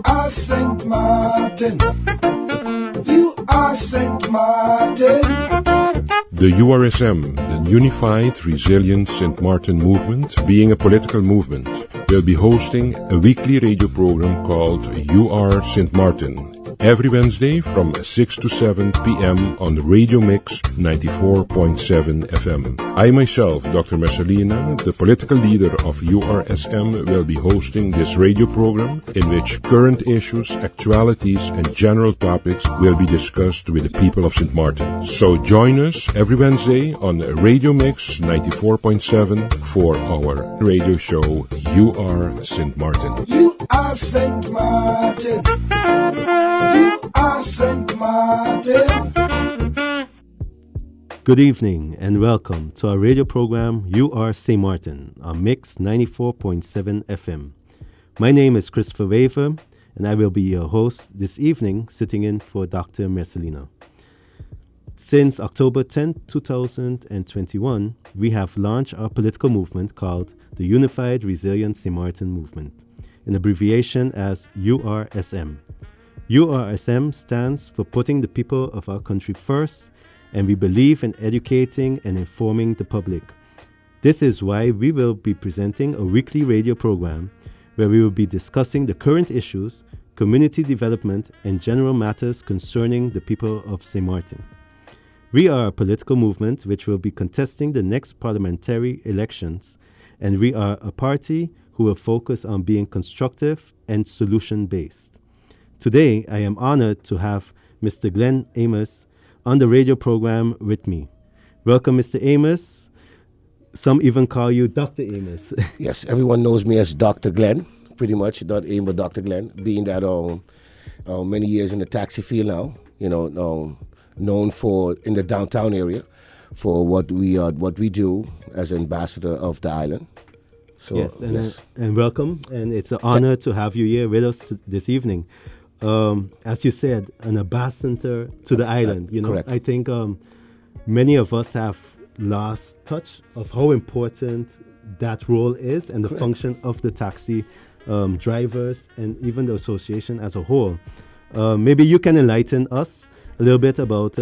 are Sint Maarten. You are Sint Maarten. The URSM, the Unified Resilient Sint Maarten Movement, being a political movement, will be hosting a weekly radio program called You Are Sint Maarten, every Wednesday from 6 to 7 p.m. on Radio Mix 94.7 FM. I myself, Dr. Messalina, the political leader of URSM, will be hosting this radio program in which current issues, actualities and general topics will be discussed with the people of Sint Maarten. So join us every Wednesday on Radio Mix 94.7 for our radio show You Are Sint Maarten. You are Sint Maarten. You are Sint Maarten. Good evening and welcome to our radio program You Are Sint Maarten on Mix 94.7 FM. My name is Christopher Wever and I will be your host this evening, sitting in for Dr. Messalina. Since October 10, 2021, we have launched our political movement called the Unified Resilient Sint Maarten Movement, in abbreviation as URSM. URSM stands for putting the people of our country first, and we believe in educating and informing the public. This is why we will be presenting a weekly radio program where we will be discussing the current issues, community development, and general matters concerning the people of Sint Maarten. We are a political movement which will be contesting the next parliamentary elections, and we are a party who will focus on being constructive and solution-based. Today, I am honored to have Mr. Glen Emer on the radio program with me. Welcome, Mr. Emer. Some even call you Dr. Emer. Yes, everyone knows me as Dr. Glen, pretty much, not Emer, Dr. Glen, being that many years in the taxi field now, known for in the downtown area for what we do as ambassador of the island. So, yes, and welcome, and it's an honor to have you here with us this evening. As you said, an ambassador to the island. Correct. I think many of us have lost touch of how important that role is and the Correct. function of the taxi drivers and even the association as a whole. Maybe you can enlighten us a little bit about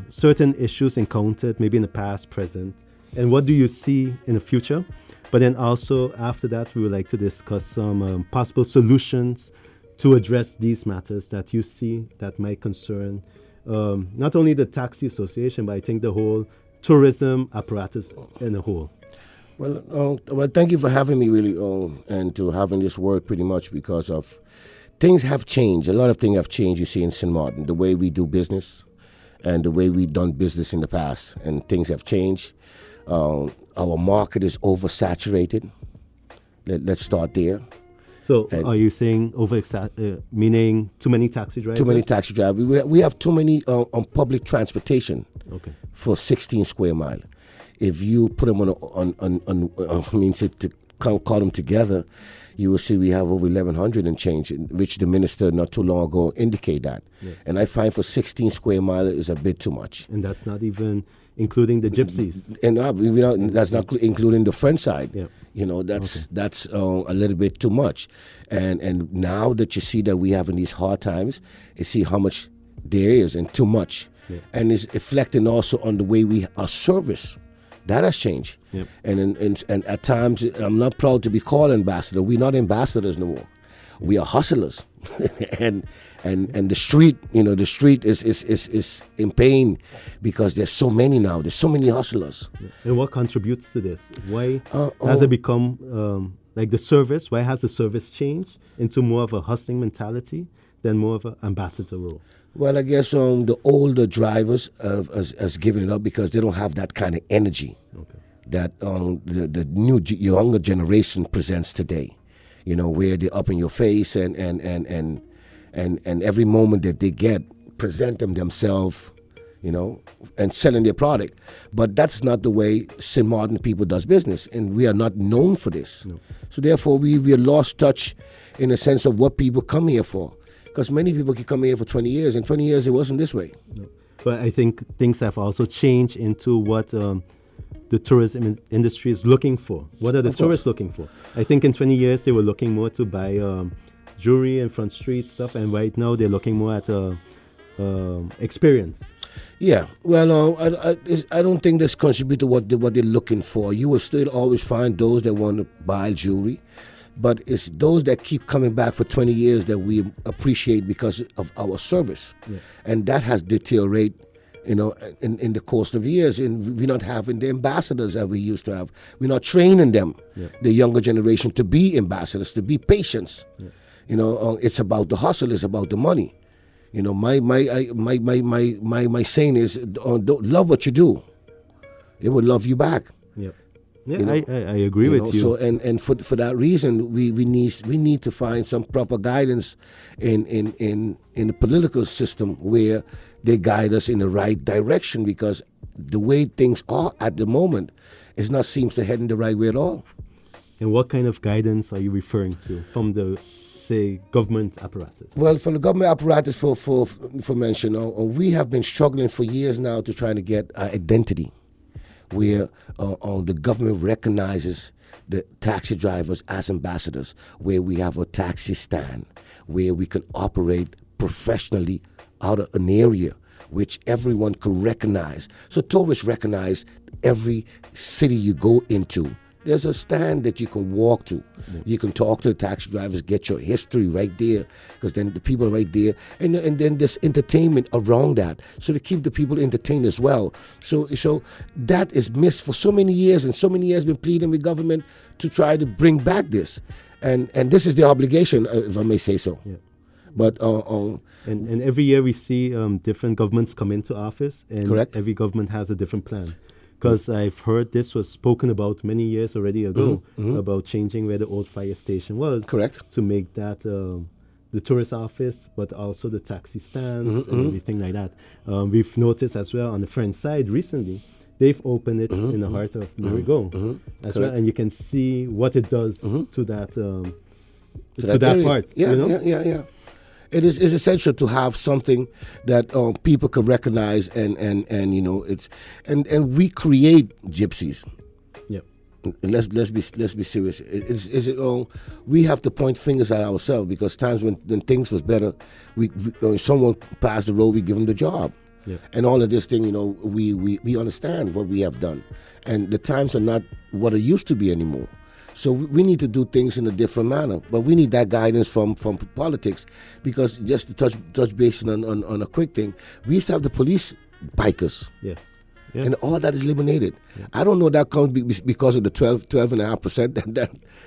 certain issues encountered maybe in the past, present, and what do you see in the future? But then also after that, we would like to discuss some possible solutions to address these matters that you see that might concern not only the taxi association, but I think the whole tourism apparatus in a whole. Well, thank you for having me, really, and to having this word pretty much because of things have changed. A lot of things have changed, you see, in Sint Maarten, the way we do business and the way we've done business in the past, and things have changed. Our market is oversaturated. Let's start there. So are you saying meaning too many taxi drivers? Too many taxi drivers. We have too many on public transportation for 16 square mile. If you put them to call them together, you will see we have over 1,100 and change, which the minister not too long ago indicate that. Yes. And I find for 16 square mile is a bit too much. And that's not even including the gypsies. And that's not including the front side. Yeah. That's a little bit too much. And now that you see that we have in these hard times, you see how much there is and too much. Yeah. And it's reflecting also on the way our service. That has changed. Yep. And at times, I'm not proud to be called ambassador. We're not ambassadors no more. We are hustlers. and the street, the street is in pain because there's so many now. There's so many hustlers. And what contributes to this? Why has it become like the service? Why has the service changed into more of a hustling mentality than more of an ambassador role? Well, I guess the older drivers has given it up because they don't have that kind of energy that the new younger generation presents today. Where they're up in your face and every moment that they get, present themselves, and selling their product. But that's not the way Sint Maarten people does business, and we are not known for this. No. So therefore, we lost touch in the sense of what people come here for. Because many people can come here for 20 years. In 20 years, it wasn't this way. No. But I think things have also changed into what the tourism industry is looking for. What are the tourists looking for? I think in 20 years, they were looking more to buy jewelry and front street stuff, and right now they're looking more at experience. Yeah, well, I don't think this contributes to what they're looking for. You will still always find those that want to buy jewelry, but it's those that keep coming back for 20 years that we appreciate because of our service. Yeah. And that has deteriorated, in the course of years. And we're not having the ambassadors that we used to have. We're not training them, the younger generation, to be ambassadors, to be patients. Yeah. It's about the hustle, it's about the money. My saying is, don't love what you do. It will love you back. Yep. Yeah, I agree with you. So and for that reason, we need to find some proper guidance in the political system where they guide us in the right direction, because the way things are at the moment is not seems to head in the right way at all. And what kind of guidance are you referring to from the, say, government apparatus? Well, from the government apparatus, for mention, we have been struggling for years now to try to get our identity, where the government recognizes the taxi drivers as ambassadors, where we have a taxi stand, where we can operate professionally out of an area which everyone can recognize. So tourists recognize every city you go into. There's a stand that you can walk to. Mm-hmm. You can talk to the taxi drivers, get your history right there, because then the people are right there. And then there's entertainment around that, so to keep the people entertained as well. So that is missed for so many years, and so many years been pleading with government to try to bring back this. And this is the obligation, if I may say so. Yeah. But and every year we see different governments come into office, and correct. Every government has a different plan. Because I've heard this was spoken about many years already ago, about changing where the old fire station was. Correct. To make that the tourist office, but also the taxi stands and everything like that. We've noticed as well on the French side recently, they've opened it in the heart of Marigot as well, and you can see what it does to that to that part. Yeah, you know? yeah. It's essential to have something that people can recognize, and it's and we create gypsies. Yeah. Let's be serious. We have to point fingers at ourselves, because times when things was better, we someone passed the road, we give them the job. Yeah. And all of this thing, we understand what we have done, and the times are not what it used to be anymore. So we need to do things in a different manner, but we need that guidance from politics, because just to touch base on a quick thing, we used to have the police bikers, Yes. and all that is eliminated. Yeah. I don't know that comes because of the 12.5%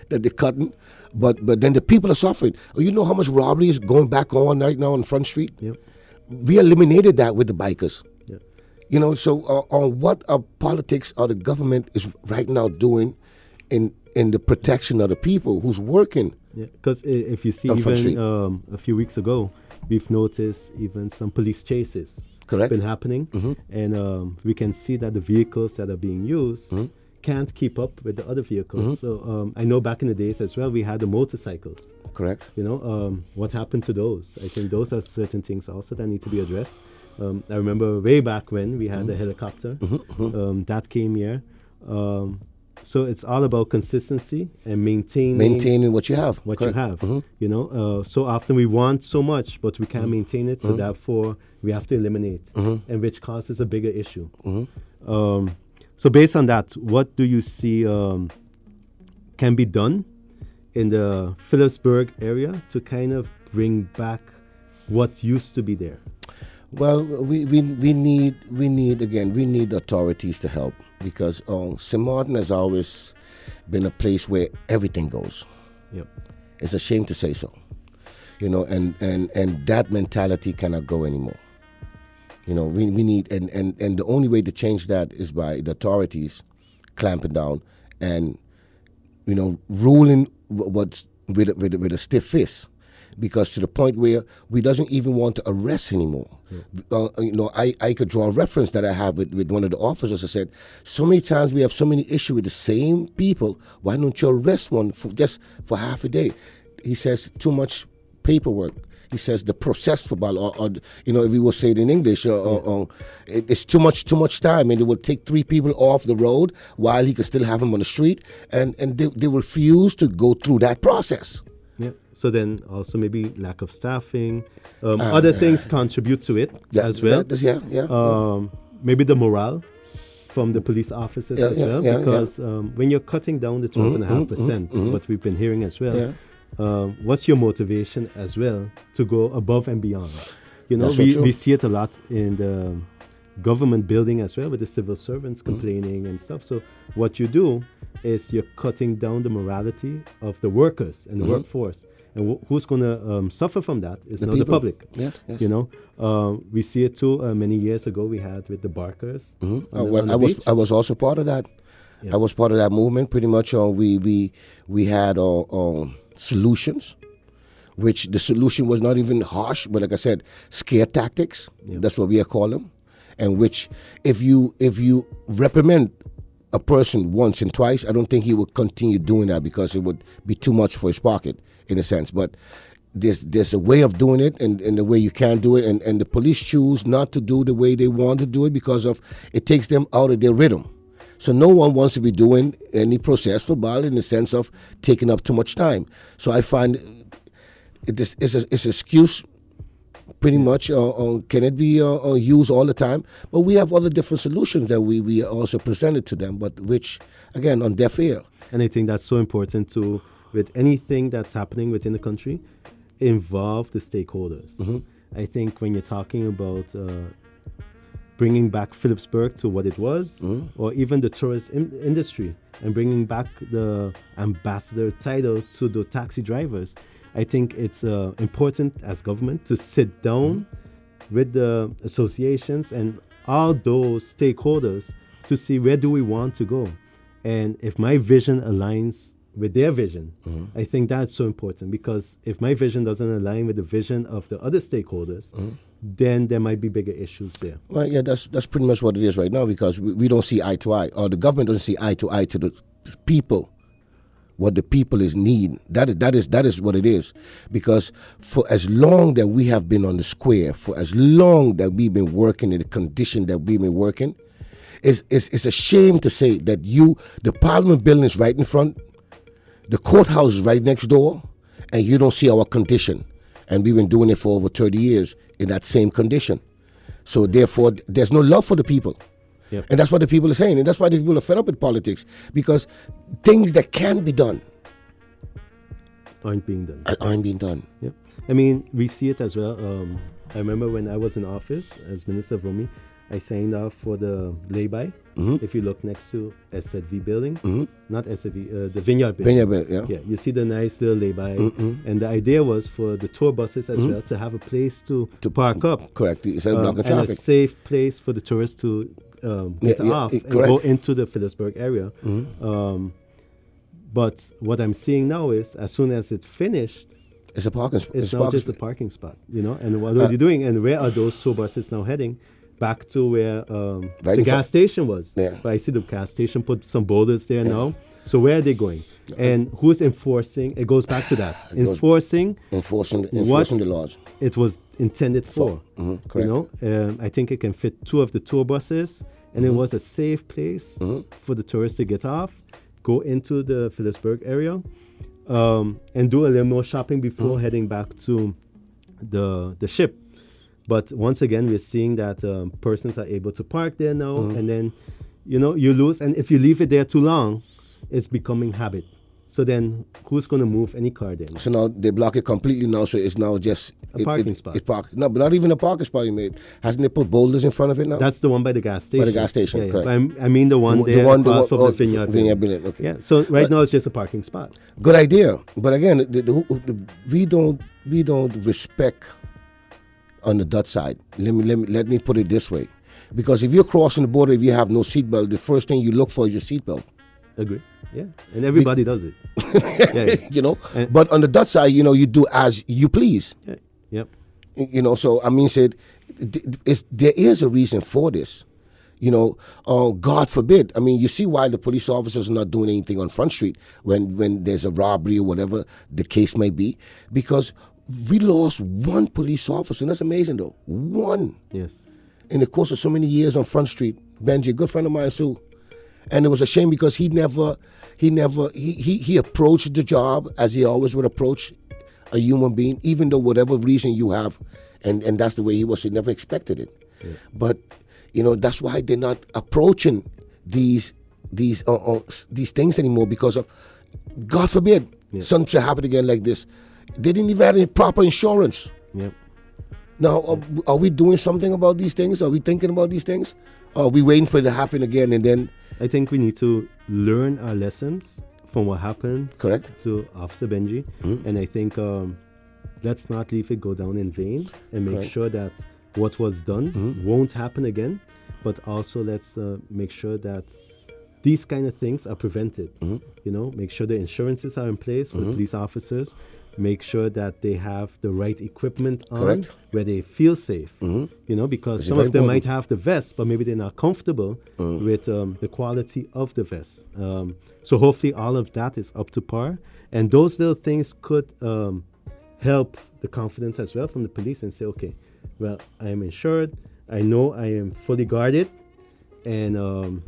that they're cutting, but then the people are suffering. You know how much robbery is going back on right now on Front Street? Yep. We eliminated that with the bikers. Yeah. So on what our politics or the government is right now doing in the protection of the people who's working. Yeah, because if you see even a few weeks ago, we've noticed even some police chases. Correct. Been happening, and we can see that the vehicles that are being used can't keep up with the other vehicles. So I know back in the days as well, we had the motorcycles. Correct. What happened to those? I think those are certain things also that need to be addressed. I remember way back when we had the helicopter that came here. So it's all about consistency and maintaining what you have. So often we want so much, but we can't maintain it. So therefore, we have to eliminate, and which causes a bigger issue. So based on that, what do you see can be done in the Phillipsburg area to kind of bring back what used to be there? Well, we need authorities to help, because Sint Maarten has always been a place where everything goes. Yep. It's a shame to say so, and that mentality cannot go anymore. We need, and the only way to change that is by the authorities clamping down and ruling what's with a stiff fist. Because to the point where we doesn't even want to arrest anymore. I could draw a reference that I have with one of the officers. I said, so many times we have so many issues with the same people. Why don't you arrest one for half a day? He says, too much paperwork. He says the process for or if we will say it in English, it's too much time, and it will take 3 people off the road while he could still have them on the street, and they refuse to go through that process. Yeah. So then also maybe lack of staffing, other things contribute to it as well. Maybe the morale from the police officers as well, because when you're cutting down the 12.5%, what we've been hearing as well, what's your motivation as well to go above and beyond? You know, we see it a lot in the government building as well, with the civil servants complaining and stuff. So what you do is you're cutting down the morality of the workers and the workforce. And who's going to suffer from that is now the public. Yes. You know, we see it too. Many years ago, we had with the barkers. I was also part of that. I was part of that movement. Pretty much, we had solutions, which the solution was not even harsh, but like I said, scare tactics. That's what we call them. And which, if you reprimand a person once and twice, I don't think he would continue doing that, because it would be too much for his pocket, in a sense. But there's a way of doing it, and the way you can do it, and the police choose not to do the way they want to do it because of it takes them out of their rhythm. So no one wants to be doing any process for violence in the sense of taking up too much time. So I find it's an excuse. Pretty much, can it be used all the time? But we have other different solutions that we also presented to them, but which, again, on deaf ear. And I think that's so important to, with anything that's happening within the country, involve the stakeholders. I think when you're talking about bringing back Phillipsburg to what it was, or even the tourist industry, and bringing back the ambassador title to the taxi drivers, I think it's important as government to sit down with the associations and all those stakeholders to see where do we want to go. And if my vision aligns with their vision, I think that's so important, because if my vision doesn't align with the vision of the other stakeholders, then there might be bigger issues there. Well, yeah, that's pretty much what it is right now, because we don't see eye to eye, or the government doesn't see eye to eye to the people. What the people need. That is what it is. Because for as long that we have been on the square, for as long that we've been working in the condition that we've been working, it's a shame to say that the Parliament building is right in front, the courthouse is right next door, and you don't see our condition. And we've been doing it for over 30 years in that same condition. So therefore, there's no love for the people. Yep. And that's what the people are saying. And that's why the people are fed up with politics. Because things that can be done aren't being done. Yep. I mean, we see it as well. I remember when I was in office as Minister of Romy, I signed off for the lay-by. If you look next to SZV building, not SZV, the Vineyard building. Yeah, you see the nice little lay-by. And the idea was for the tour buses as well to have a place to park up. Correct. Instead of blocking traffic. And a safe place for the tourists to get off and go into the Phillipsburg area. But what I'm seeing now is, as soon as it's finished, it's a parking spot. It's now just a parking spot, you know. And what are you doing? And where are those tour buses now heading? Back to where the gas station was. Yeah. But I see the gas station put some boulders there now. So where are they going? And who's enforcing? It goes back to that. Enforcing the laws. It was intended for. Correct. You know, I think it can fit 2 of the tour buses, and it was a safe place for the tourists to get off, go into the Phillipsburg area, and do a little more shopping before heading back to the ship. But once again, we're seeing that persons are able to park there now, and then, you know, you lose. And if you leave it there too long, it's becoming habit. So then, who's going to move any car then? So now they block it completely now. So it's now just a parking spot. No, but not even a parking spot. You made. Hasn't they put boulders in front of it now? That's the one by the gas station. By the gas station, yeah, correct. I mean the one there across from the Vineyard building. Okay. Yeah. So now it's just a parking spot. Good idea, but again, we don't respect on the Dutch side. Let me put it this way, because if you're crossing the border, if you have no seatbelt, the first thing you look for is your seatbelt. Agree. Yeah, and everybody does it. Yeah. You know, but on the Dutch side, you know, you do as you please. Yeah. Yep. You know, so I mean, there is a reason for this. You know, God forbid. I mean, you see why the police officers are not doing anything on Front Street when there's a robbery or whatever the case may be, because we lost 1 police officer, and that's amazing though. 1. Yes. In the course of so many years on Front Street. Benji, a good friend of mine too. And it was a shame because he approached the job as he always would approach a human being, even though whatever reason you have, and that's the way he was. He never expected it. Yeah. But that's why they're not approaching these things anymore, because of, God forbid, something should happen again like this. They didn't even have any proper insurance. Yep. Now, are we doing something about these things? Are we thinking about these things? Or are we waiting for it to happen again and then? I think we need to learn our lessons from what happened. Correct. To Officer Benji. Mm-hmm. And I think let's not leave it go down in vain, and make Correct. sure that what was done won't happen again. But also let's make sure that these kind of things are prevented. Make sure the insurances are in place for the police officers. Make sure that they have the right equipment on, Correct. where they feel safe. Because That's some very of them important. might have the vest, but maybe they're not comfortable with the quality of the vest. So hopefully all of that is up to par. And those little things could help the confidence as well from the police, and say, okay, well, I am insured. I know I am fully guarded. And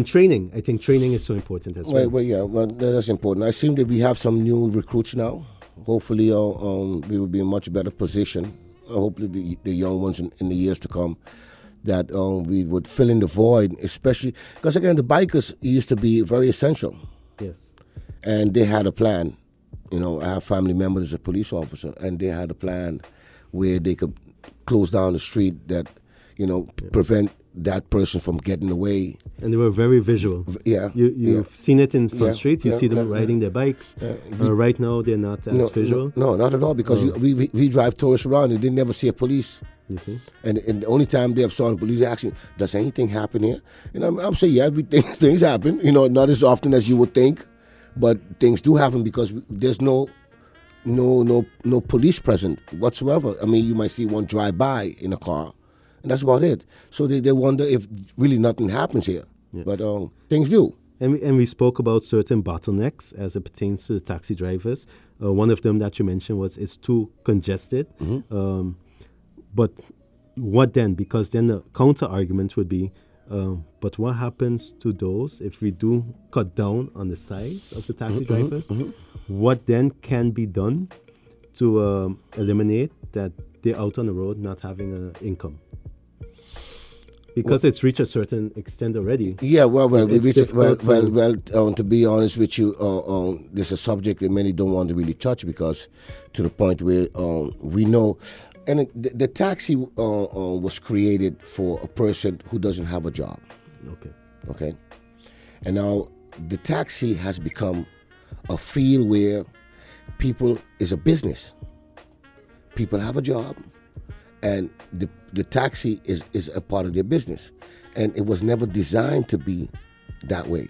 training. I think training is so important as well. Well, that's important. I assume that we have some new recruits now. Hopefully, we will be in a much better position. Hopefully, the young ones in the years to come, that we would fill in the void, especially because, again, the bikers used to be very essential. Yes. And they had a plan. I have family members as a police officer, and they had a plan where they could close down the street that, prevent that person from getting away. And they were very visual. Yeah. You've seen it in Front Yeah, Street. You yeah, see them yeah, riding their bikes. Right now, they're not as visual. No, not at all, because we drive tourists around and they never see a police. You see? And the only time they have saw the police, they ask me, does anything happen here? And I'm saying, yeah, things happen. Not as often as you would think, but things do happen because there's no police present whatsoever. I mean, you might see one drive by in a car, and that's about it. So they wonder if really nothing happens here. Yeah. But things do. And we spoke about certain bottlenecks as it pertains to the taxi drivers. One of them that you mentioned was it's too congested. But what then? Because then the counter argument would be, but what happens to those if we do cut down on the size of the taxi drivers? What then can be done to eliminate that they're out on the road not having an income? Because it's reached a certain extent already. Yeah, we reached it. To be honest with you, this is a subject that many don't want to really touch, because to the point where we know, and the taxi was created for a person who doesn't have a job. Okay. And now the taxi has become a field where people is a business. People have a job, and the taxi is a part of their business, and it was never designed to be that way.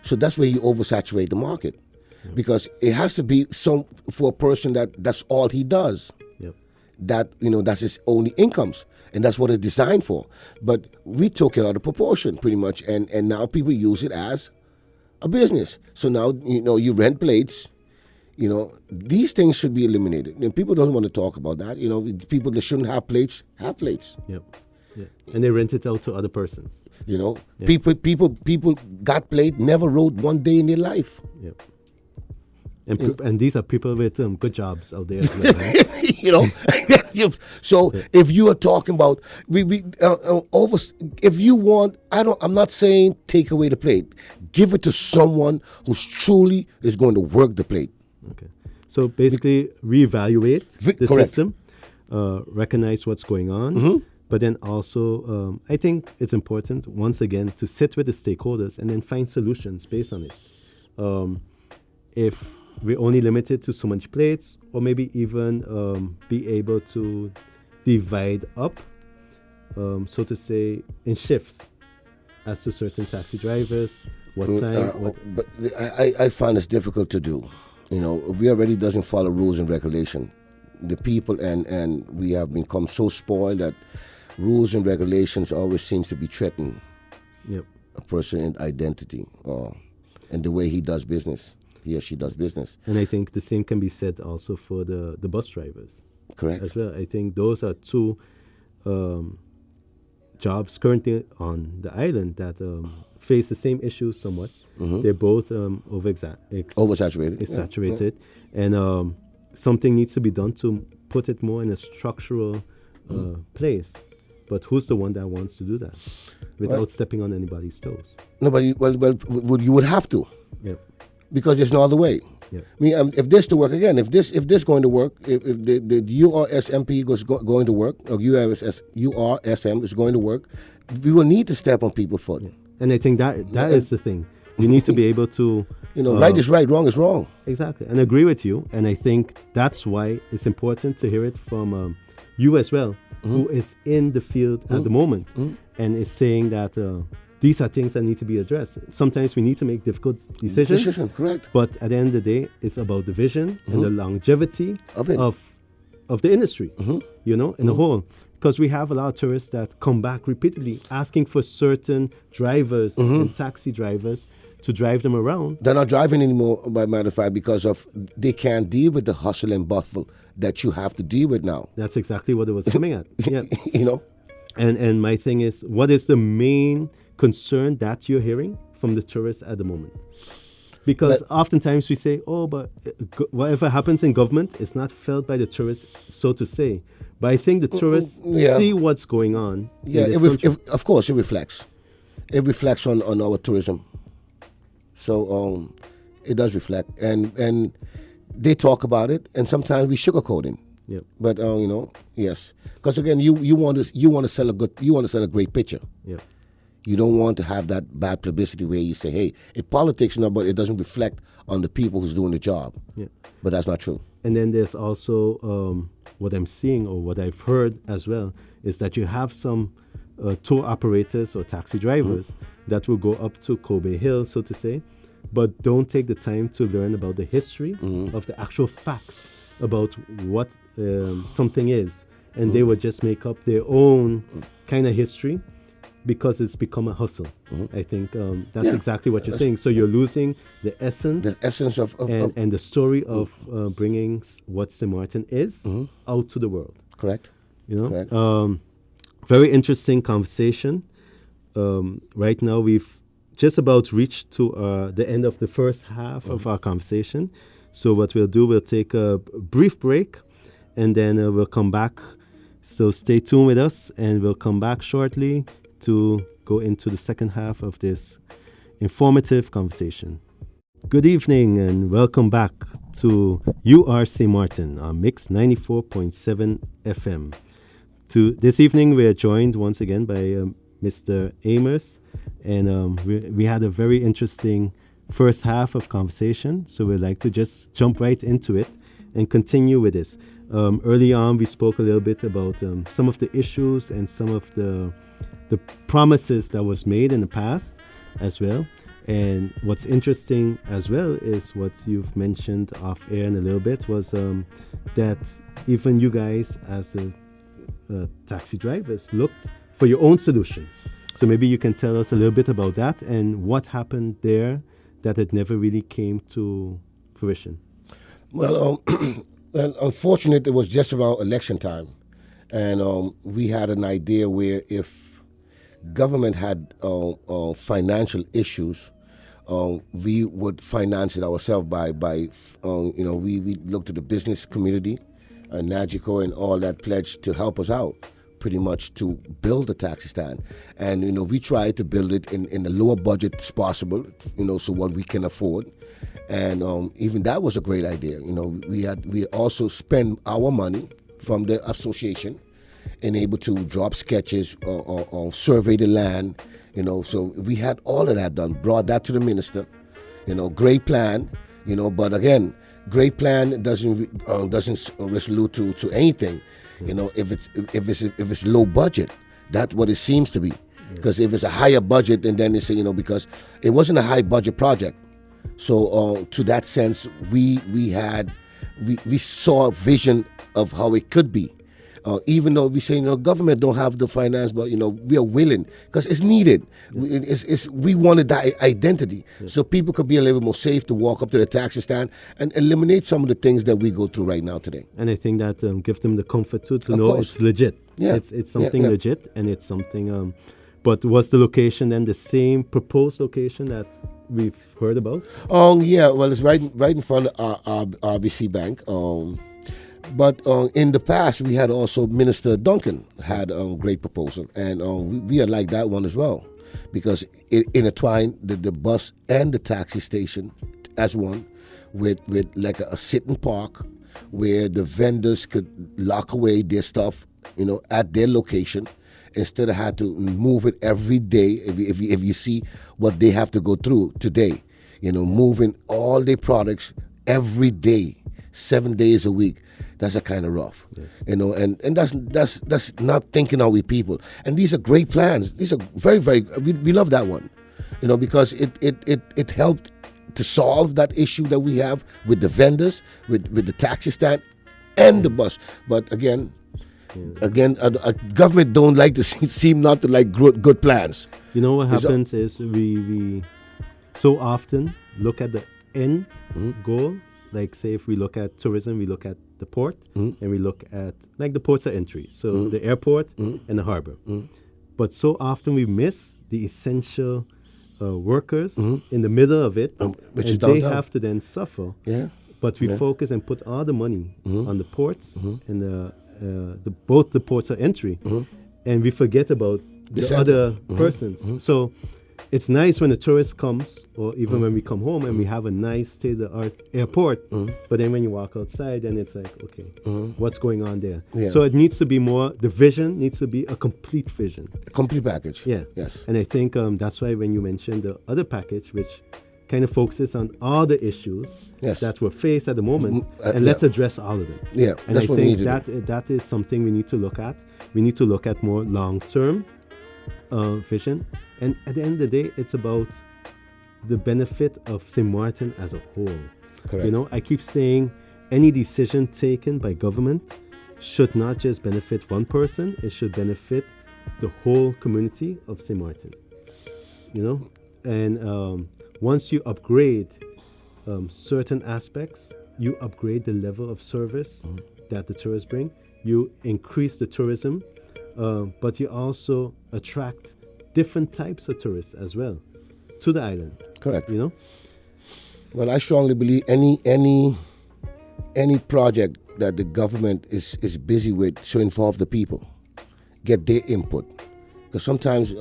So that's where you oversaturate the market, because it has to be for a person that's all he does. That's his only incomes, and that's what it's designed for. But we took it out of proportion pretty much, and now people use it as a business. So now you rent plates. These things should be eliminated. People don't want to talk about that. People that shouldn't have plates have plates. Yep. Yeah. And they rent it out to other persons. People got plate, never rode one day in their life. Yep. And these are people with good jobs out there as well, right? So if you are talking about if you want, I'm not saying take away the plate. Give it to someone who's truly is going to work the plate. Okay. So basically reevaluate the correct. system, recognize what's going on, but then also I think it's important once again to sit with the stakeholders and then find solutions based on it. If we're only limited to so much plates, or maybe even be able to divide up, so to say, in shifts as to certain taxi drivers, what time. But I find it's difficult to do. We already doesn't follow rules and regulation. The people and we have become so spoiled that rules and regulations always seems to be threatening a person's identity and the way he does business. He or she does business. And I think the same can be said also for the bus drivers. Correct. As well. I think those are two jobs currently on the island that face the same issues somewhat. They're both oversaturated. Saturated. And something needs to be done to put it more in a structural place. But who's the one that wants to do that without stepping on anybody's toes? Nobody. You would have to, because there's no other way. Yep. I mean, if this to work again, if this going to work, if the URSMP going to work, or URSM is going to work, we will need to step on people's foot. Yeah. And I think that is the thing. We need to be able to... right is right, wrong is wrong. Exactly. And agree with you. And I think that's why it's important to hear it from you as well, who is in the field at the moment and is saying that these are things that need to be addressed. Sometimes we need to make difficult decisions. Correct. But at the end of the day, it's about the vision and the longevity of the industry, in the whole. Because we have a lot of tourists that come back repeatedly asking for certain drivers and taxi drivers to drive them around. They're not driving anymore, by matter of fact, because they can't deal with the hustle and bustle that you have to deal with now. That's exactly what it was coming at. Yeah. And my thing is, what is the main concern that you're hearing from the tourists at the moment? Because oftentimes we say, but whatever happens in government is not felt by the tourists, so to say. But I think the tourists see what's going on. Yeah, of course it reflects. It reflects on our tourism. So it does reflect, and they talk about it, and sometimes we sugarcoat it. Yep. But yes, because again, you want to sell a great picture. Yep. You don't want to have that bad publicity where you say, hey, it politics, but it doesn't reflect on the people who's doing the job. Yeah. But that's not true. And then there's also what I'm seeing, or what I've heard as well, is that you have some tour operators or taxi drivers that will go up to Kobe Hill, so to say, but don't take the time to learn about the history of the actual facts about what something is. And they will just make up their own kind of history, because it's become a hustle. I think that's exactly what you're saying. So you're losing the essence of the story of bringing what Sint Maarten is out to the world. Correct. Correct. Very interesting conversation. Right now we've just about reached to the end of the first half of our conversation. So what we'll do, we'll take a brief break, and then we'll come back. So stay tuned with us, and we'll come back shortly to go into the second half of this informative conversation. Good evening and welcome back to Sint Maarten on Mix 94.7 FM. This evening we are joined once again by Mr. Emers, and we had a very interesting first half of conversation, so we'd like to just jump right into it and continue with this. Early on we spoke a little bit about some of the issues and some of the promises that was made in the past as well. And what's interesting as well is what you've mentioned off air in a little bit was that even you guys as taxi drivers looked for your own solutions. So maybe you can tell us a little bit about that and what happened there that it never really came to fruition. Well, unfortunately, it was just around election time. And we had an idea where if government had financial issues, we would finance it ourselves by we looked at the business community, NAGICO and all that pledged to help us out pretty much to build a taxi stand. And, we tried to build it in the lower budget as possible, so what we can afford. And even that was a great idea. We also spend our money from the association and able to drop sketches or survey the land, so we had all of that done, brought that to the minister, great plan, but again, great plan doesn't resolute to anything, if it's low budget, that's what it seems to be, because if it's a higher budget, and then they say, because it wasn't a high budget project, so to that sense, we saw a vision of how it could be. Even though we say, government don't have the finance, but, we are willing because it's needed. We wanted that identity so people could be a little more safe to walk up to the taxi stand and eliminate some of the things that we go through right now today. And I think that gives them the comfort too, to know it's legit. Yeah. It's something legit, and it's something. But was the location then the same proposed location that we've heard about? Yeah, well, it's right in front of our RBC Bank. But in the past, we had also Minister Duncan had a great proposal, and we had liked that one as well, because it intertwined the bus and the taxi station as one, with like a sit-in park where the vendors could lock away their stuff, at their location, instead of had to move it every day. If you see what they have to go through today, moving all their products every day, 7 days a week. That's a kind of rough, yes. And that's not thinking of we people. And these are great plans. These are very, very. We love that one, because it helped to solve that issue that we have with the vendors, with the taxi stand, and the bus. But again, government don't like to seem not to like good plans. What happens is we so often look at the end goal. Like, say, if we look at tourism, we look at the port, and we look at, like, the ports of entry, so the airport and the harbor. But so often we miss the essential workers in the middle of it, which and is they downtown. have to then suffer. Yeah. But we focus and put all the money on the ports and both the ports of entry, and we forget about the other persons. So it's nice when a tourist comes, or even when we come home and we have a nice state-of-the-art airport, but then when you walk outside, then it's like, okay, what's going on there? Yeah. So it needs to be more, the vision needs to be a complete vision. A complete package. Yeah. Yes. And I think that's why when you mentioned the other package, which kind of focuses on all the issues that we're faced at the moment, and let's address all of them. Yeah, and that's I what we think need to do. that is something we need to look at. We need to look at more long-term vision. And at the end of the day, it's about the benefit of St. Martin as a whole. Correct. I keep saying any decision taken by government should not just benefit one person, it should benefit the whole community of St. Martin. And once you upgrade certain aspects, you upgrade the level of service that the tourists bring, you increase the tourism, but you also attract different types of tourists as well to the island. Correct. Well, I strongly believe any project that the government is busy with should involve the people, get their input, because sometimes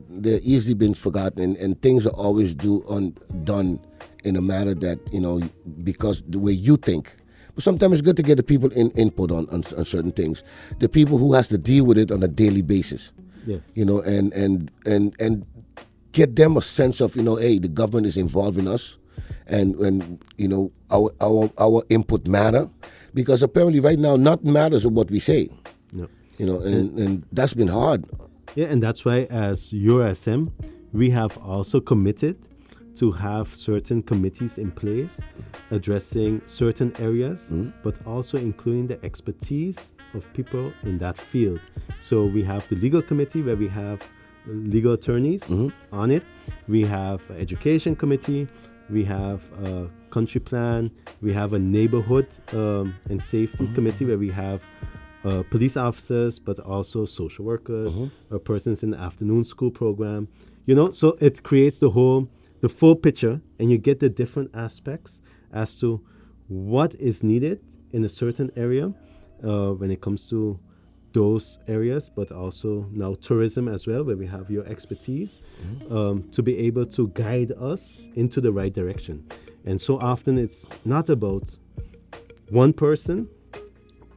they're easily been forgotten, and things are always done in a manner that because the way you think. But sometimes it's good to get the people input on certain things, the people who has to deal with it on a daily basis. Yes. And get them a sense of, hey, the government is involving us, and our input matter, because apparently right now nothing matters of what we say. No. And that's been hard. Yeah, and that's why as URSM, we have also committed to have certain committees in place addressing certain areas, but also including the expertise of people in that field. So we have the legal committee where we have legal attorneys on it. We have an education committee. We have a country plan. We have a neighborhood and safety committee where we have police officers, but also social workers, persons in the afternoon school program. So it creates the full picture, and you get the different aspects as to what is needed in a certain area when it comes to those areas, but also now tourism as well, where we have your expertise to be able to guide us into the right direction. And so often it's not about one person,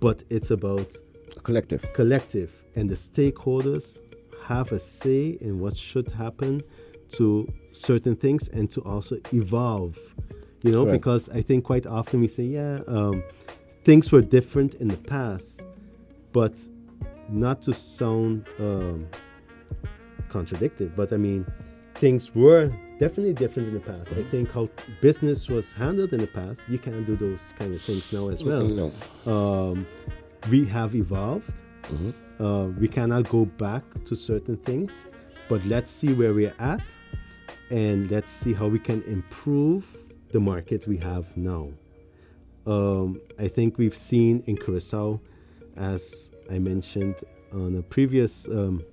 but it's about collective, and the stakeholders have a say in what should happen to certain things and to also evolve, Correct. Because I think quite often we say, things were different in the past, but not to sound contradictory, but I mean, things were definitely different in the past. I think how business was handled in the past, you can't do those kind of things now as well. No. We have evolved. We cannot go back to certain things, but let's see where we're at, and let's see how we can improve the market we have now. I think we've seen in Curacao, as I mentioned on a previous, on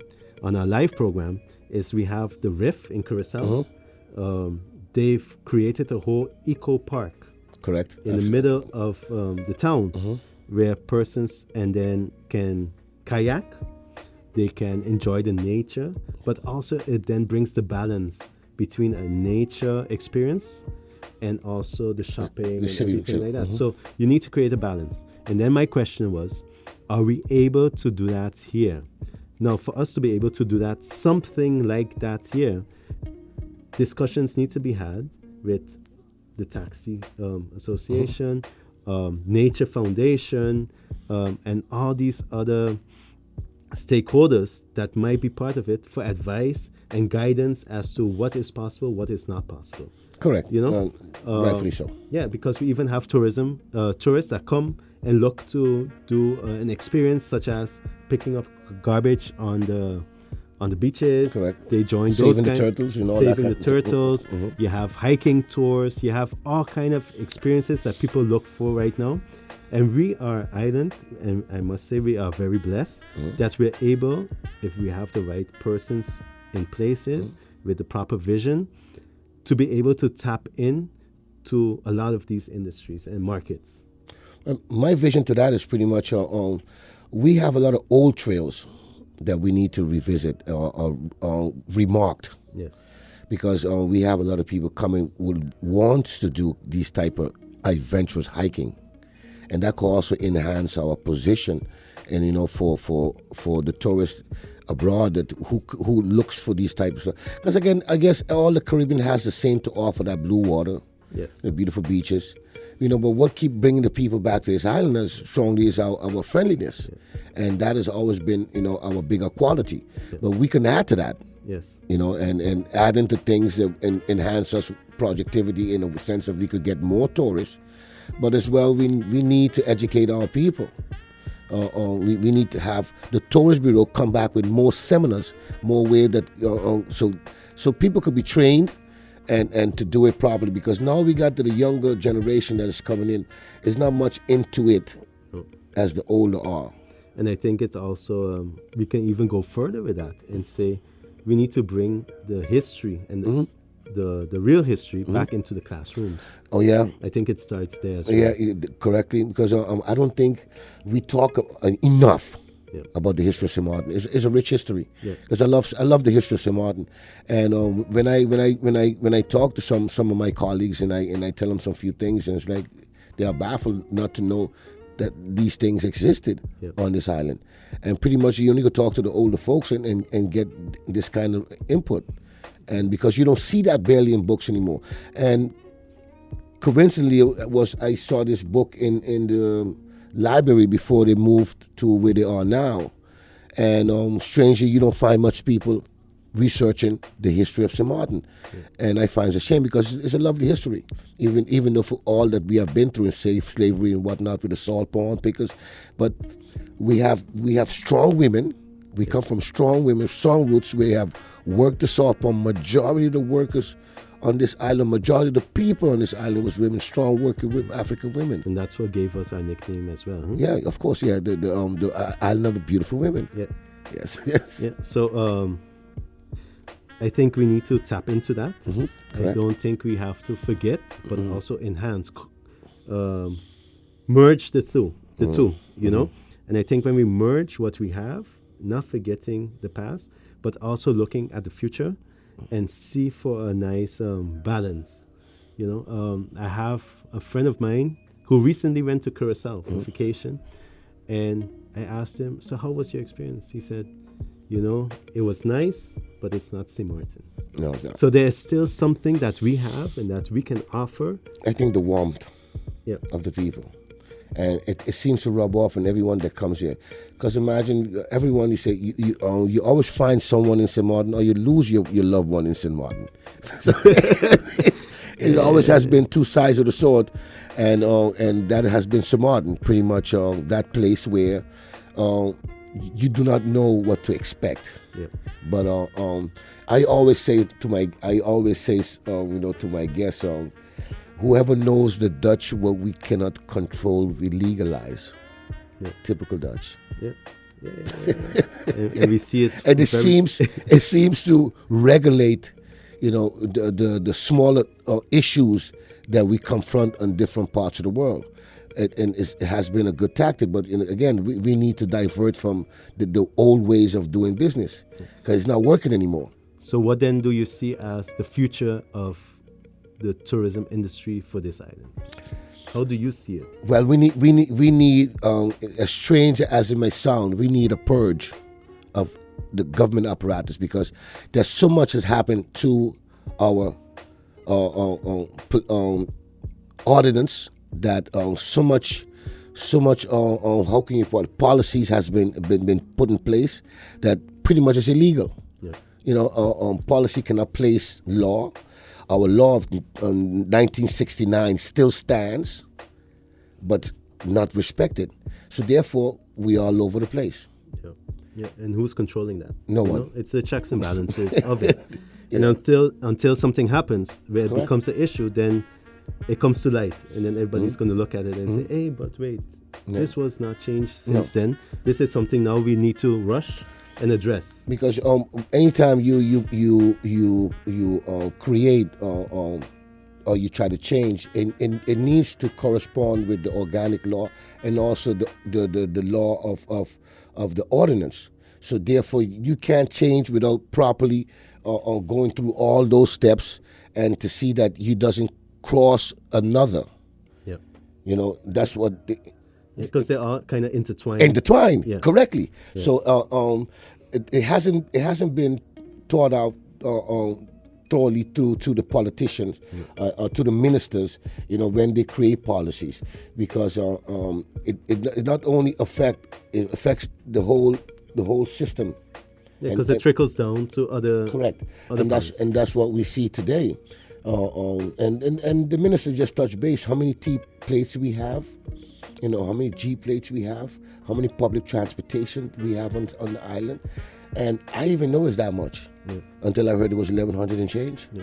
our live program, is we have the Riff in Curacao. they've created a whole eco park Correct. in the middle of the town, where persons and then can kayak, they can enjoy the nature, but also it then brings the balance between a nature experience and also the shopping and city, everything like that. So you need to create a balance. And then my question was, are we able to do that here? Now, for us to be able to do that, something like that here, discussions need to be had with the Taxi Association, Nature Foundation, and all these other stakeholders that might be part of it for advice and guidance as to what is possible, what is not possible. Correct. You know, rightfully so. Yeah, because we even have tourism tourists that come and look to do an experience such as picking up garbage on the beaches. Correct. They join Saving those the turtles, you know. saving the turtles. You have hiking tours. You have all kind of experiences that people look for right now. And we are island, and I must say we are very blessed that we're able, if we have the right persons in places with the proper vision, to be able to tap in to a lot of these industries and markets. My vision to that is pretty much we have a lot of old trails that we need to revisit or remarked. Yes. Because we have a lot of people coming who wants to do these type of adventurous hiking, and that could also enhance our position, and for the tourist abroad that who looks for these types of stuff. Because again, I guess all the Caribbean has the same to offer: that blue water, Yes. the beautiful beaches. But what keep bringing the people back to this island as strongly is our friendliness, and that has always been our bigger quality. But we can add to that. Yes. And add into things that enhance us productivity in a sense that we could get more tourists, but as well we need to educate our people. We need to have the tourist bureau come back with more seminars, more ways that so people could be trained and to do it properly, because now we got to the younger generation that is coming in is not much into it as the older are. And I think it's also we can even go further with that and say we need to bring the history and the real history back into the classrooms. Oh yeah, I think it starts there as well. yeah, correctly, because I don't think we talk enough about the history of Sint Maarten. It's a rich history, because I love the history of Sint Maarten, and when I talk to some of my colleagues and I tell them some few things, and it's like they are baffled not to know that these things existed on this island. And pretty much you only go talk to the older folks and get this kind of input. And because you don't see that barely in books anymore. And coincidentally, I saw this book in the library before they moved to where they are now. And strangely, you don't find much people researching the history of Sint Maarten. And I find it a shame, because it's a lovely history, even though for all that we have been through in slavery and whatnot with the salt pond pickers. But we have strong women. We come from strong women, strong roots. We have worked the salt pond. Majority of the workers on this island, majority of the people on this island was women, strong working with African women. And that's what gave us our nickname as well. Yeah, of course. Yeah, the island of the beautiful women. Yeah. Yes. Yeah. So I think we need to tap into that. I don't think we have to forget, but also enhance, merge the two, And I think when we merge what we have, not forgetting the past, but also looking at the future and see for a nice balance. I have a friend of mine who recently went to Curacao for vacation, and I asked him, so how was your experience? He said, it was nice, but it's not Sint Maarten. No, it's not. So there's still something that we have and that we can offer. I think the warmth of the people. And it seems to rub off on everyone that comes here. Because imagine everyone, you say, you always find someone in Sint Maarten, or you lose your loved one in Sint Maarten. So it always has been two sides of the sword. And that has been Sint Maarten, pretty much that place where you do not know what to expect. Yeah. But I always say to my guests, whoever knows the Dutch, what we cannot control, we legalize. Yeah. Typical Dutch. Yeah. And we see it. And it seems to regulate, the smaller issues that we confront in different parts of the world. And it has been a good tactic, but again, we need to divert from the old ways of doing business because it's not working anymore. So what then do you see as the future of the tourism industry for this island? How do you see it? Well, we need as strange as it may sound, we need a purge of the government apparatus because there's so much has happened to our ordinance that so much how can you put it, policies has been put in place that pretty much is illegal. Yeah. Policy cannot place law. Our law of 1969 still stands, but not respected. So therefore, we are all over the place. Yeah. Yeah. And who's controlling that? No one. It's the checks and balances of it. And until something happens where it becomes an issue, then it comes to light, and then everybody's going to look at it and say, "Hey, but wait, this was not changed since then. This is something now we need to rush and address." Because anytime you create or you try to change, it needs to correspond with the organic law and also the law of the ordinance. So therefore, you can't change without properly going through all those steps and to see that you doesn't cross another. Yeah. That's what. Because they are kind of intertwined. Yes. Correctly. Yeah. So it hasn't been thought out thoroughly through to the politicians or to the ministers. When they create policies, because it not only affects the whole system. Yeah, because it trickles down to other. Correct. Other and that's what we see today. And the minister just touched base. How many T plates we have? How many G plates we have? How many public transportation we have on the island? And I even know it's that much until I heard it was 1,100 and change. Yeah.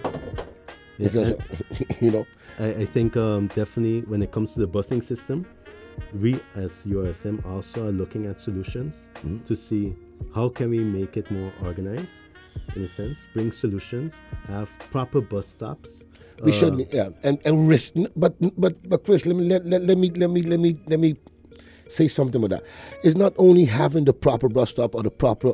Because I think definitely when it comes to the busing system, we as URSM also are looking at solutions to see how can we make it more organized. In a sense, bring solutions, have proper bus stops. We should, and risk. But Chris, let me say something about that. It's not only having the proper bus stop or the proper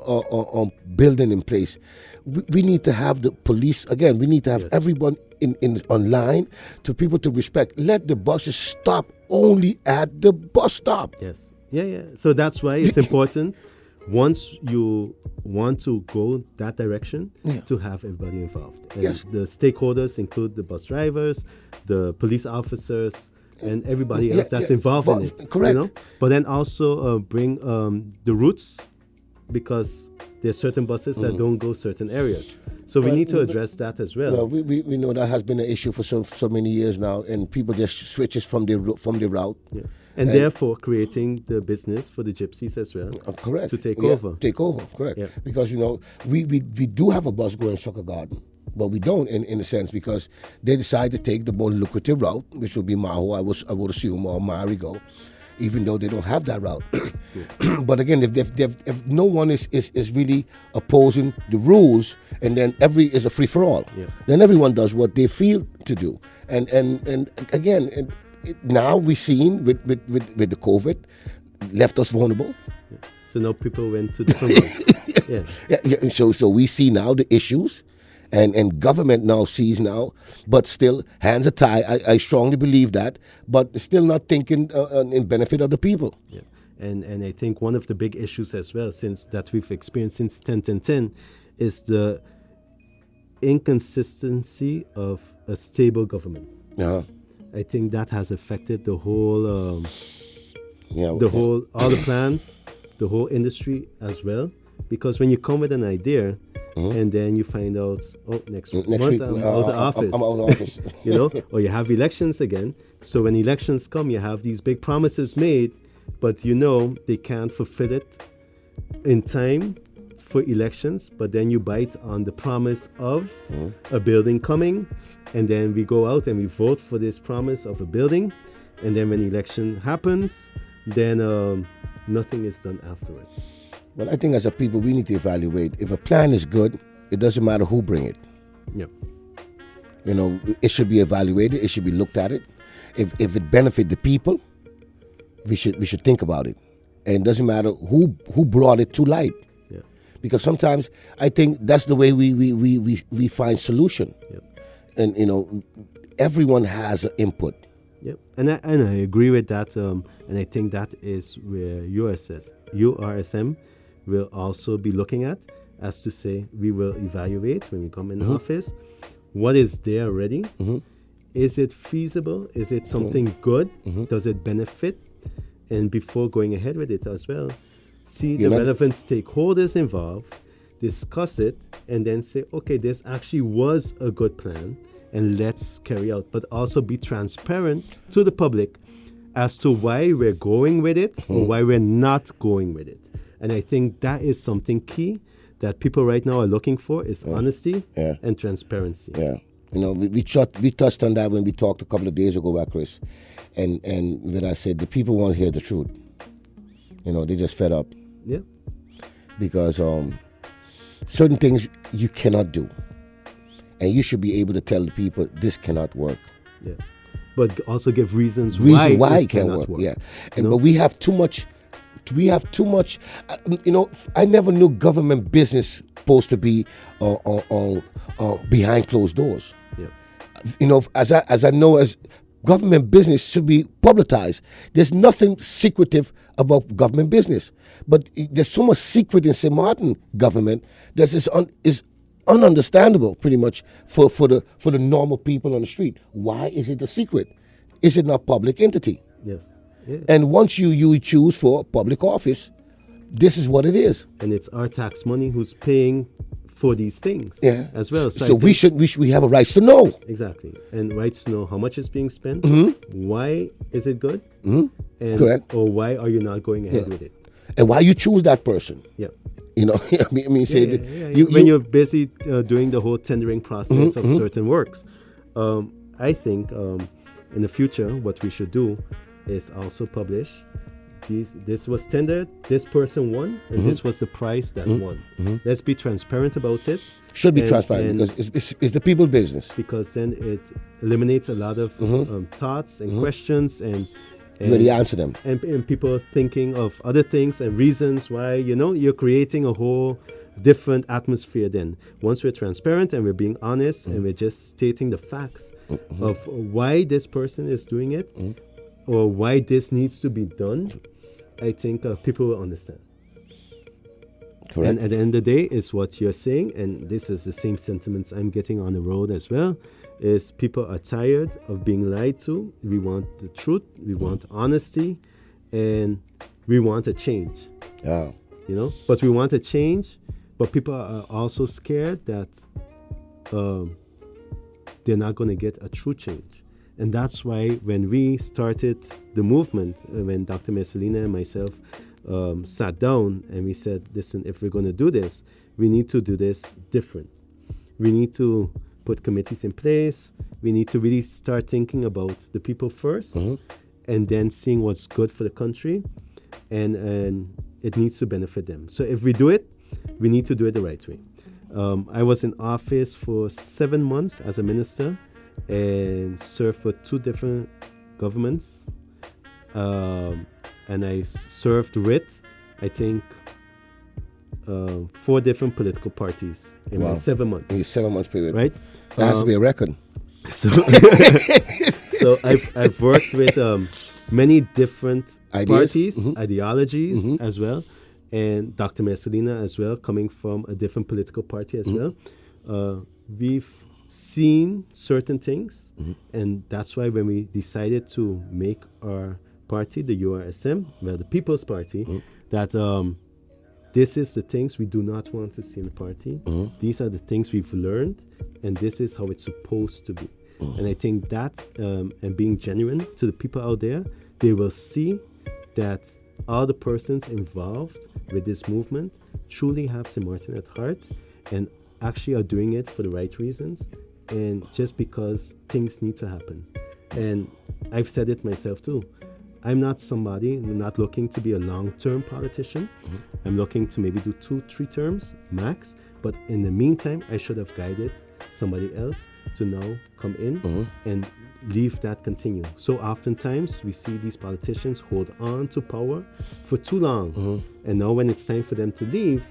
building in place. We need to have the police again. We need to have everyone in online to people to respect. Let the buses stop only at the bus stop. Yes. Yeah. So that's why it's important. Once you want to go that direction, to have everybody involved. And the stakeholders include the bus drivers, the police officers, and everybody else that's involved in it. Correct. But then also bring the routes, because there's certain buses that don't go certain areas. So we need to address that as well. Well, we know that has been an issue for so many years now, and people just switches from their route. Yeah. And therefore creating the business for the gypsies as well. Correct. To take over. Take over, correct. Yeah. Because, we do have a bus going Sugar Garden, but we don't in a sense because they decide to take the more lucrative route, which would be Maho, I would assume, or Marigo, even though they don't have that route. But again, if no one is really opposing the rules, and then is a free-for-all, then everyone does what they feel to do. And again, now we've seen with the COVID, left us vulnerable. Yeah. So now people went to different ones. So we see now the issues, and government now sees now, but still hands are tied. I strongly believe that, but still not thinking in benefit of the people. Yeah. And I think one of the big issues as well, since that we've experienced since 10 is the inconsistency of a stable government. I think that has affected the whole, all the plans, the whole industry as well. Because when you come with an idea, and then you find out, next month I'm out of office, or you have elections again. So when elections come, you have these big promises made, but they can't fulfill it in time for elections. But then you bite on the promise of a building coming. And then we go out and we vote for this promise of a building. And then when election happens, then nothing is done afterwards. Well, I think as a people, we need to evaluate. If a plan is good, it doesn't matter who bring it. Yeah. You know, it should be evaluated. It should be looked at it. If it benefit the people, we should think about it. And it doesn't matter who brought it to light. Yeah. Because sometimes I think that's the way we find solution. Yep. And you know, everyone has an input. Yep. And I agree with that. And I think that is where URSM will also be looking at, as to say, we will evaluate when we come in office what is there already. Is it feasible? Is it something good? Does it benefit? And before going ahead with it as well, see the relevant stakeholders involved, discuss it, and then say, okay, this actually was a good plan, and let's carry out. But also be transparent to the public as to why we're going with it or why we're not going with it. And I think that is something key that people right now are looking for, is honesty and transparency. Yeah. You know, we touched on that when we talked a couple of days ago about Chris. And when I said the people want to hear the truth. You know, they just fed up. Yeah. Because certain things you cannot do. And you should be able to tell the people this cannot work. Yeah. But also give reasons why it cannot can't work. Yeah. And but we have too much. You know, I never knew government business supposed to be behind closed doors. Yeah. You know, as I know, as government business should be publicized. There's nothing secretive about government business, but there's so much secret in Sint Maarten government that is ununderstandable, pretty much for the normal people on the street. Why is it a secret? Is it not public entity? Yes. Yes. And once you choose for public office, this is what it is. And it's our tax money who's paying for these things as well. So we have a right to know. Exactly. And rights to know how much is being spent, why is it good, Mm-hmm. and Correct. or why are you not going ahead with it? And why you choose that person. Yeah. You know, when you're busy doing the whole tendering process of certain works. I think in the future what we should do is also publish this was tendered, this person won, and this was the price that won. Let's be transparent about it. Should be transparent because it's the people's business. Because then it eliminates a lot of thoughts and questions and you already answer them. And people thinking of other things and reasons why, you're creating a whole different atmosphere then. Once we're transparent and we're being honest and we're just stating the facts of why this person is doing it or why this needs to be done, I think people will understand. Correct. And at the end of the day, is what you're saying, and this is the same sentiments I'm getting on the road as well, is people are tired of being lied to. We want the truth, we want honesty, and we want a change. Yeah. But we want a change, but people are also scared that they're not going to get a true change. And that's why when we started the movement, when Dr. Messalina and myself sat down and we said, listen, if we're going to do this, we need to do this different. We need to put committees in place. We need to really start thinking about the people first and then seeing what's good for the country. And it needs to benefit them. So if we do it, we need to do it the right way. I was in office for 7 months as a minister and served for 2 different governments. And I served with, I think, 4 different political parties in my 7 months. In your 7 months period. Right? That has to be a record. So, so I've worked with many different parties, ideologies as well, and Dr. Messalina as well, coming from a different political party as well. We've seen certain things, and that's why when we decided to make our party, the URSM, the People's Party, that this is the things we do not want to see in the party. These are the things we've learned, and this is how it's supposed to be. And I think that, and being genuine to the people out there, they will see that all the persons involved with this movement truly have Sint Maarten at heart and actually are doing it for the right reasons and just because things need to happen. And I've said it myself too. I'm not not looking to be a long-term politician. I'm looking to maybe do 2-3 terms max. But in the meantime, I should have guided somebody else to now come in and leave that continue. So oftentimes we see these politicians hold on to power for too long. And now when it's time for them to leave,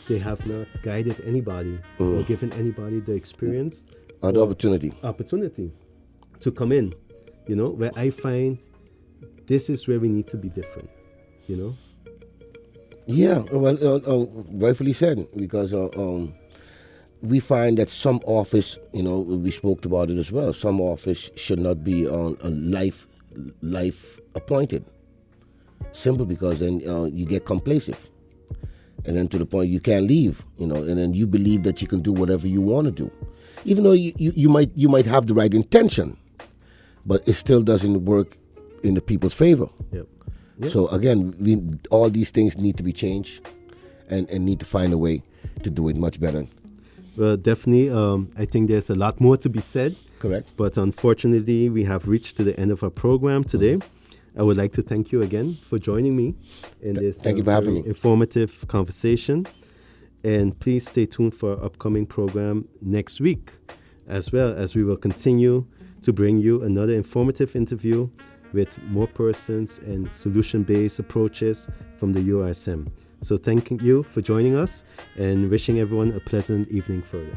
they have not guided anybody or given anybody the experience or the opportunity to come in, where I find this is where we need to be different, Yeah, well, rightfully said, because we find that some office, we spoke about it as well, some office should not be on a life appointed. Simple, because then you get complacent. And then to the point you can't leave, and then you believe that you can do whatever you want to do. Even though you might have the right intention, but it still doesn't work in the people's favor. Yep. So again, all these things need to be changed and need to find a way to do it much better. Well, definitely, I think there's a lot more to be said. Correct. But unfortunately, we have reached to the end of our program today. I would like to thank you again for joining me in this Thank you for having me. Informative conversation. And please stay tuned for our upcoming program next week, as well as we will continue to bring you another informative interview with more persons and solution-based approaches from the URSM. So thank you for joining us and wishing everyone a pleasant evening further.